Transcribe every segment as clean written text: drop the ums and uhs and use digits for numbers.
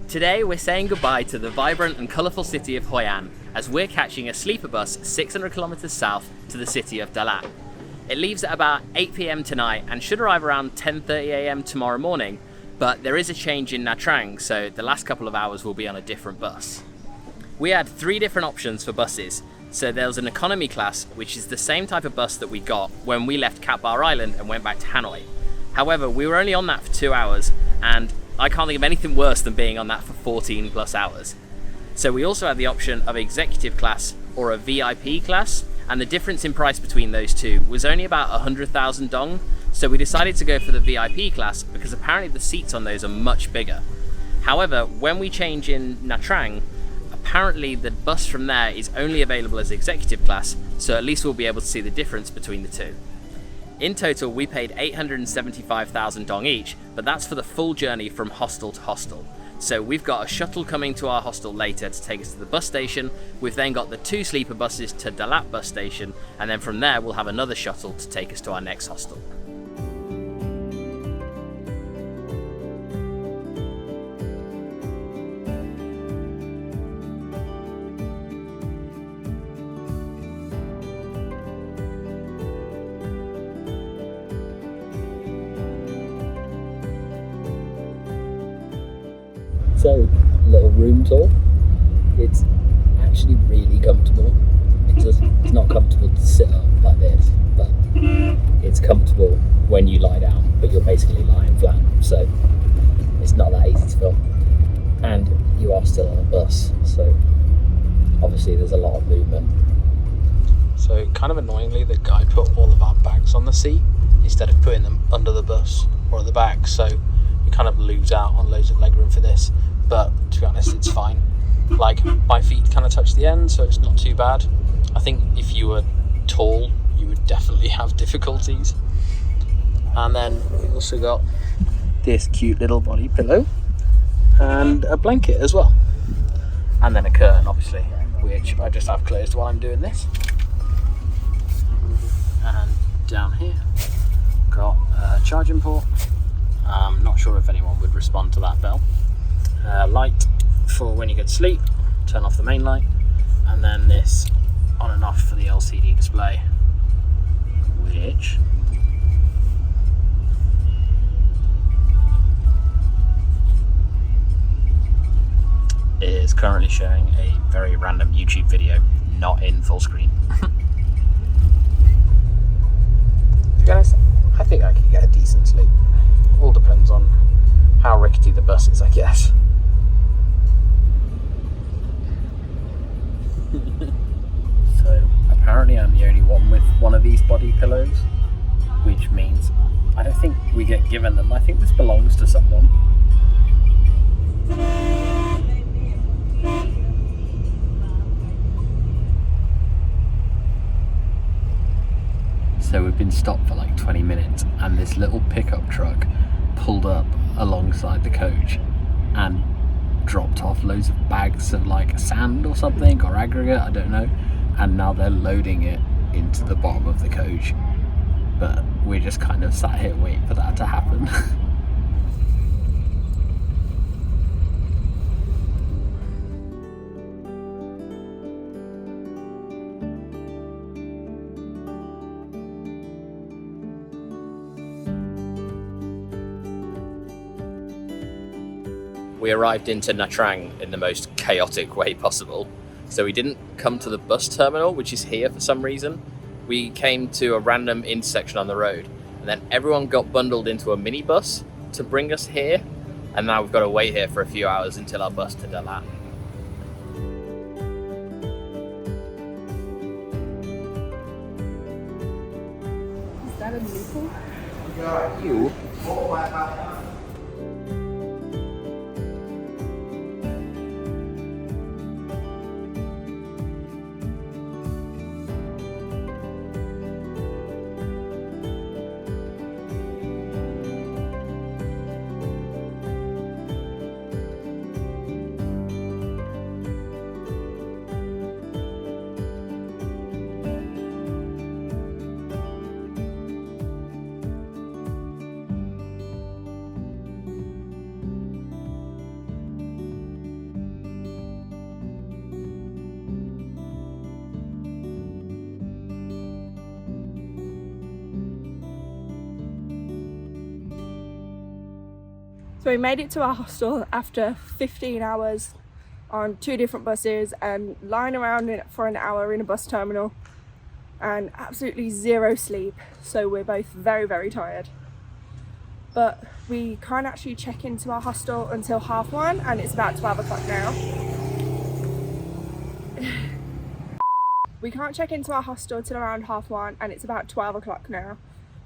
Today we're saying goodbye to the vibrant and colourful city of Hoi An as we're catching a sleeper bus 600 kilometres south to the city of Dalat. It leaves at about 8 PM tonight and should arrive around 10:30 AM tomorrow morning, but there is a change in Nha Trang, so the last couple of hours will be on a different bus. We had 3 different options for buses. So there was an economy class, which is the same type of bus that we got when we left Cat Bar Island and went back to Hanoi. However, we were only on that for 2 hours, and I can't think of anything worse than being on that for 14 plus hours. So we also had the option of executive class or a VIP class, and the difference in price between those two was only about 100,000 dong. So we decided to go for the VIP class because apparently the seats on those are much bigger. However, when we change in Nha Trang, apparently the bus from there is only available as executive class, so at least we'll be able to see the difference between the two. In total, we paid 875,000 dong each, but that's for the full journey from hostel to hostel. So we've got a shuttle coming to our hostel later to take us to the bus station. We've then got the 2 sleeper buses to Dalat bus station, and then from there we'll have another shuttle to take us to our next hostel. So, little room tour. It's actually really comfortable. It's not comfortable to sit up like this, but it's comfortable when you lie down, but you're basically lying flat, so it's not that easy to film. And you are still on a bus, so obviously there's a lot of movement. So kind of annoyingly, the guy put all of our bags on the seat instead of putting them under the bus or at the back, so you kind of lose out on loads of legroom for this. But to be honest, it's fine. Like, my feet kind of touch the end, so it's not too bad. I think if you were tall, you would definitely have difficulties. And then we've also got this cute little body pillow and a blanket as well. And then a curtain, obviously, which I just have closed while I'm doing this. And down here, got a charging port. I'm not sure if anyone would respond to that bell. Light for when you go to sleep, turn off the main light, and then this on and off for the LCD display, which is currently showing a very random YouTube video, not in full screen. To be honest, I think I could get a decent sleep. All depends on how rickety the bus is, I guess. So apparently I'm the only one with one of these body pillows, which means I don't think we get given them. I think this belongs to someone. So we've been stopped for like 20 minutes and this little pickup truck pulled up alongside the coach and dropped off loads of bags of like sand or something, or aggregate, I don't know, and now they're loading it into the bottom of the coach, but we're just kind of sat here waiting for that to happen. We arrived into Nha Trang in the most chaotic way possible. So we didn't come to the bus terminal, which is here for some reason. We came to a random intersection on the road, and then everyone got bundled into a minibus to bring us here, and now we've got to wait here for a few hours until our bus to Dalat. Is that a nipple? You? So we made it to our hostel after 15 hours on 2 different buses and lying around for an hour in a bus terminal and absolutely zero sleep. So we're both very, very tired. But we can't actually check into our hostel until 1:30 and it's about 12 o'clock now. We can't check into our hostel till around 1:30 and it's about 12 o'clock now.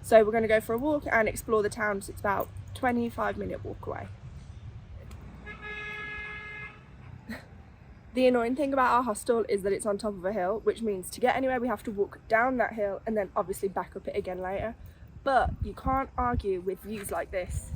So we're going to go for a walk and explore the town. So it's about 25-minute walk away. The annoying thing about our hostel is that it's on top of a hill, which means to get anywhere we have to walk down that hill and then obviously back up it again later. But you can't argue with views like this.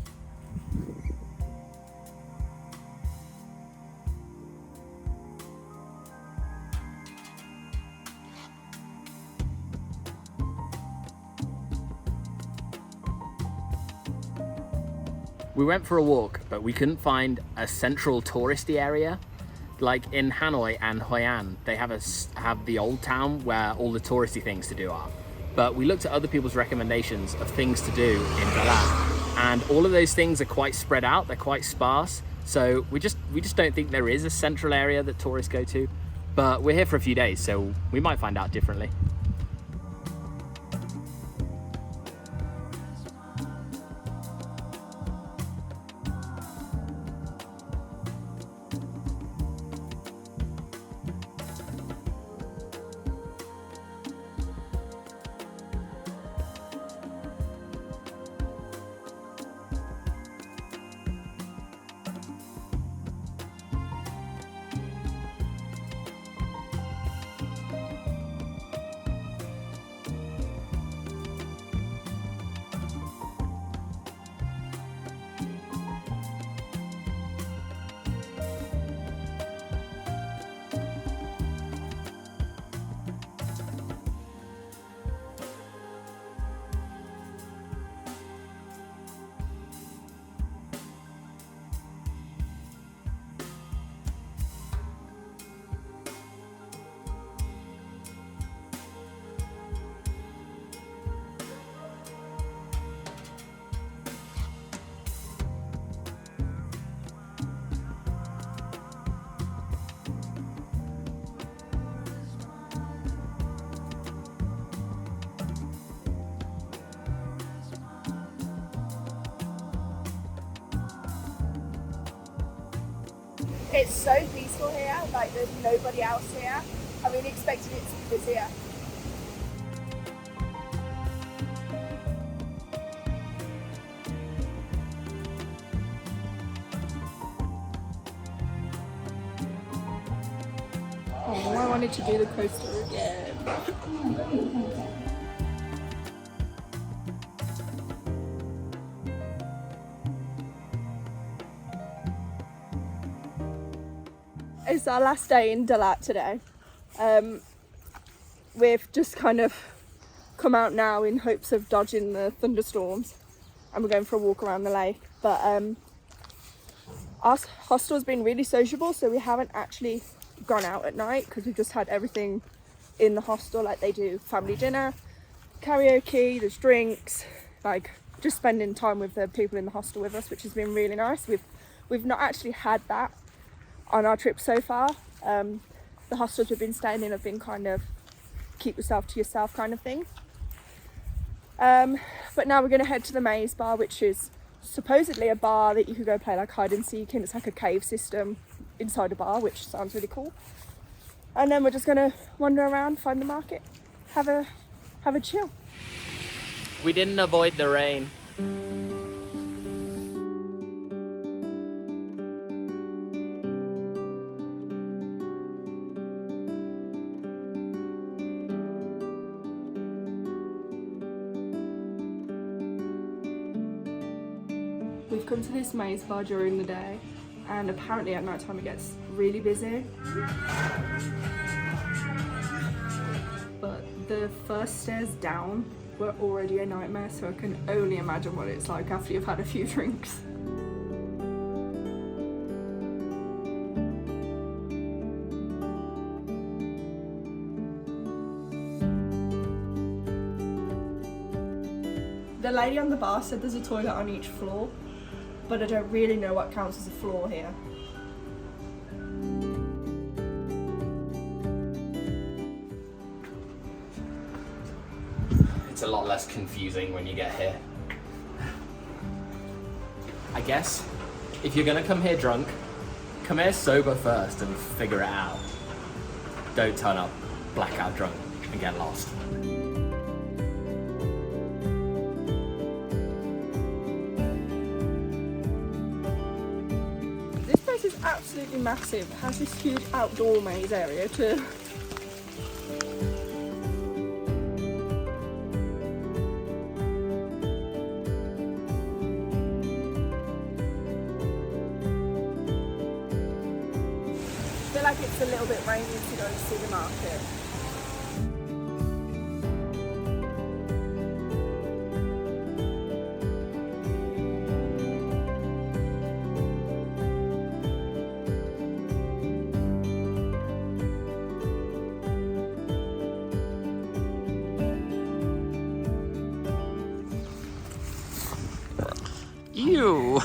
We went for a walk, but we couldn't find a central touristy area. Like in Hanoi and Hoi An, they have the old town where all the touristy things to do are. But we looked at other people's recommendations of things to do in Dalat, and all of those things are quite spread out, they're quite sparse. So we just don't think there is a central area that tourists go to. But we're here for a few days, so we might find out differently. It's so peaceful here, like there's nobody else here. I really expected it to be busier. Oh, I wanted to do the coaster again. It's our last day in Dalat today. We've just kind of come out now in hopes of dodging the thunderstorms, and we're going for a walk around the lake. But our hostel's been really sociable, so we haven't actually gone out at night because we've just had everything in the hostel, like they do family dinner, karaoke, there's drinks, like just spending time with the people in the hostel with us, which has been really nice. We've not actually had that on our trip so far. The hostels we've been staying in have been kind of keep yourself to yourself kind of thing. But now we're going to head to the Maze Bar, which is supposedly a bar that you could go play like hide and seek in. It's like a cave system inside a bar, which sounds really cool. And then we're just going to wander around, find the market, have a chill. We didn't avoid the rain. We've come to this maze bar during the day, and apparently at night time it gets really busy. But the first stairs down were already a nightmare, so I can only imagine what it's like after you've had a few drinks. The lady on the bar said there's a toilet on each floor, but I don't really know what counts as a floor here. It's a lot less confusing when you get here. I guess if you're gonna come here drunk, come here sober first and figure it out. Don't turn up blackout drunk and get lost. This place is absolutely massive. It has this huge outdoor maze area too. I feel like it's a little bit rainy to go and see the market. Ew!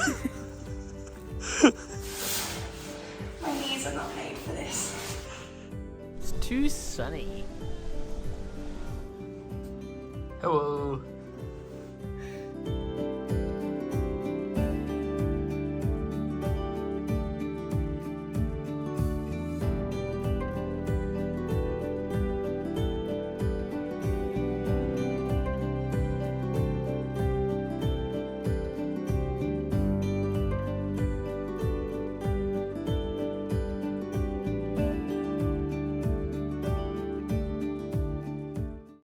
My knees are not made for this. It's too sunny. Hello.